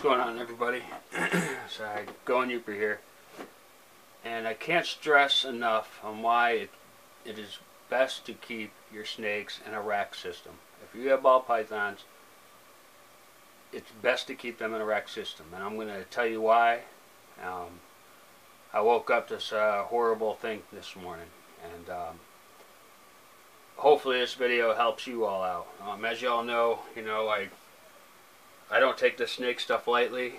going on, everybody? Sorry, Going Youper here. And I can't stress enough on why it is best to keep your snakes in a rack system. If you have ball pythons, it's best to keep them in a rack system. And I'm going to tell you why. I woke up to this horrible thing this morning. And hopefully this video helps you all out. As you all know, I don't take the snake stuff lightly.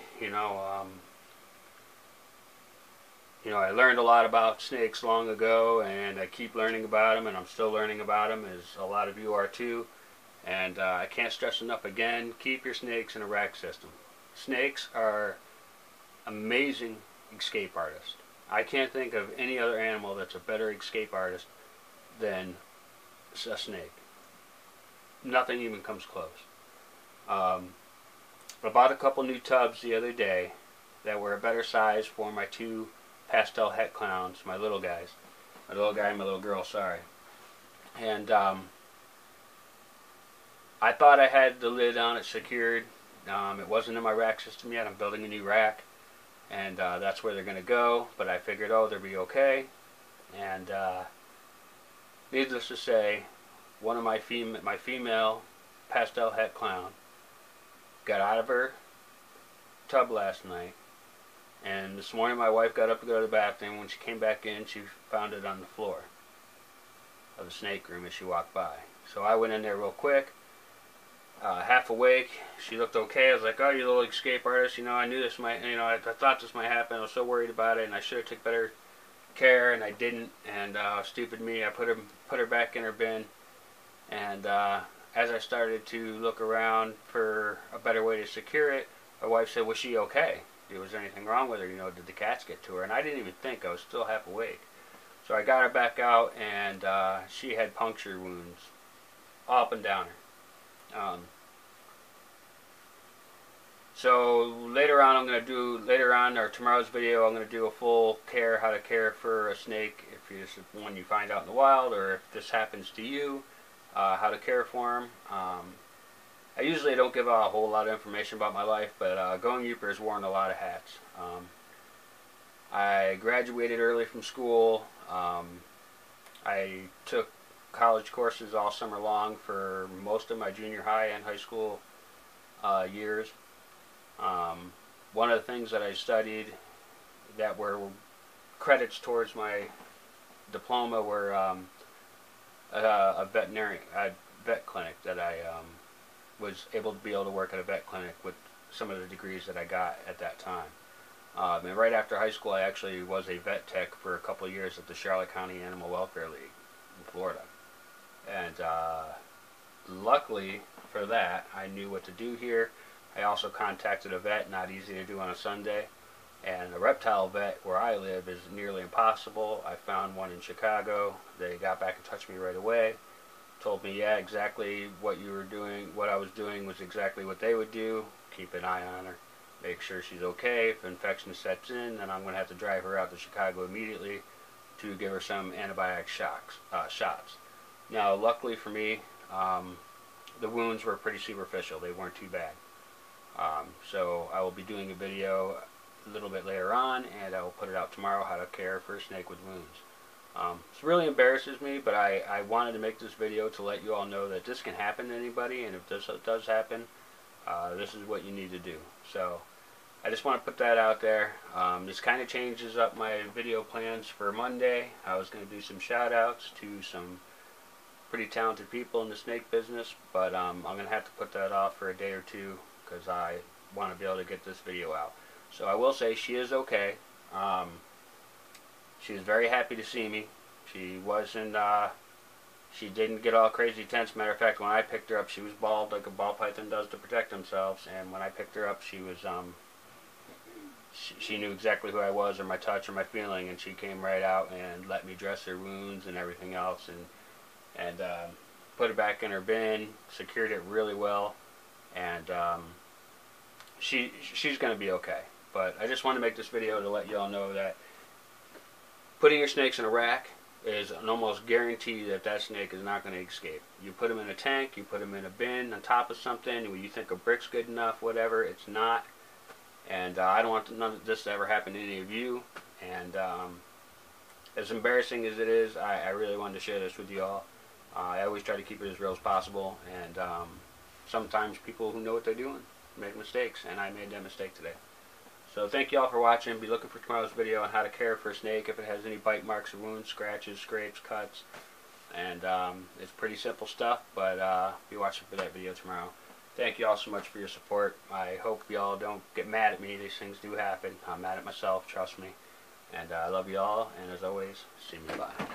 I learned a lot about snakes long ago, and I keep learning about them, and I'm still learning about them, as a lot of you are too. And I can't stress enough again, keep your snakes in a rack system. Snakes are amazing escape artists. I can't think of any other animal that's a better escape artist than a snake. Nothing even comes close. I bought a couple new tubs the other day that were a better size for my two pastel het clowns, my little guys. My little guy and my little girl, sorry. And I thought I had the lid on it secured. It wasn't in my rack system yet. I'm building a new rack, and that's where they're going to go. But I figured, oh, they'll be okay. And needless to say, one of my female pastel het clown got out of her tub last night, and this morning my wife got up to go to the bathroom. When she came back in, she found it on the floor of the snake room as she walked by. So I went in there real quick, half awake. She looked okay. I was like, oh, you little escape artist, I knew this might, I thought this might happen. I was so worried about it, and I should have took better care, and I didn't. And stupid me, I put her back in her bin. And as I started to look around for a better way to secure it, my wife said, was she okay? Was there anything wrong with her? Did the cats get to her? And I didn't even think. I was still half awake. So I got her back out, and she had puncture wounds up and down her. So later on, or tomorrow's video, I'm going to do a full how to care for a snake, if this is one you find out in the wild, or if this happens to you. How to care for them. I usually don't give out a whole lot of information about my life, but Going Youper has worn a lot of hats. I graduated early from school. I took college courses all summer long for most of my junior high and high school years. One of the things that I studied that were credits towards my diploma were a vet clinic that I was able to work at a vet clinic with some of the degrees that I got at that time. And right after high school, I actually was a vet tech for a couple of years at the Charlotte County Animal Welfare League in Florida. And luckily for that, I knew what to do here. I also contacted a vet, not easy to do on a Sunday. And a reptile vet where I live is nearly impossible. I found one in Chicago. They got back in touch with me right away. Told me, yeah, exactly what you were doing, what I was doing was exactly what they would do. Keep an eye on her. Make sure she's okay. If infection sets in, then I'm going to have to drive her out to Chicago immediately to give her some antibiotic shots. Now, luckily for me, the wounds were pretty superficial. They weren't too bad. So I will be doing a video a little bit later on, and I will put it out tomorrow, how to care for a snake with wounds. It really embarrasses me, but I wanted to make this video to let you all know that this can happen to anybody, and if this does happen, this is what you need to do. So I just want to put that out there. This kind of changes up my video plans for Monday. I was going to do some shout outs to some pretty talented people in the snake business, but I'm going to have to put that off for a day or two because I want to be able to get this video out. So I will say she is okay. She was very happy to see me. She wasn't, she didn't get all crazy tense. Matter of fact, when I picked her up, she was bald like a ball python does to protect themselves. And when I picked her up, she was, she knew exactly who I was, or my touch, or my feeling, and she came right out and let me dress her wounds and everything else, and put her back in her bin, secured it really well, and she's going to be okay. But I just want to make this video to let you all know that putting your snakes in a rack is an almost guarantee that that snake is not going to escape. You put them in a tank, you put them in a bin on top of something, when you think a brick's good enough, whatever, it's not. And I don't want none of this to ever happen to any of you. And as embarrassing as it is, I really wanted to share this with you all. I always try to keep it as real as possible, and sometimes people who know what they're doing make mistakes, and I made that mistake today. So thank you all for watching. Be looking for tomorrow's video on how to care for a snake if it has any bite marks, wounds, scratches, scrapes, cuts. And it's pretty simple stuff, but be watching for that video tomorrow. Thank you all so much for your support. I hope y'all don't get mad at me. These things do happen. I'm mad at myself, trust me. And I love you all, and as always, see me, bye.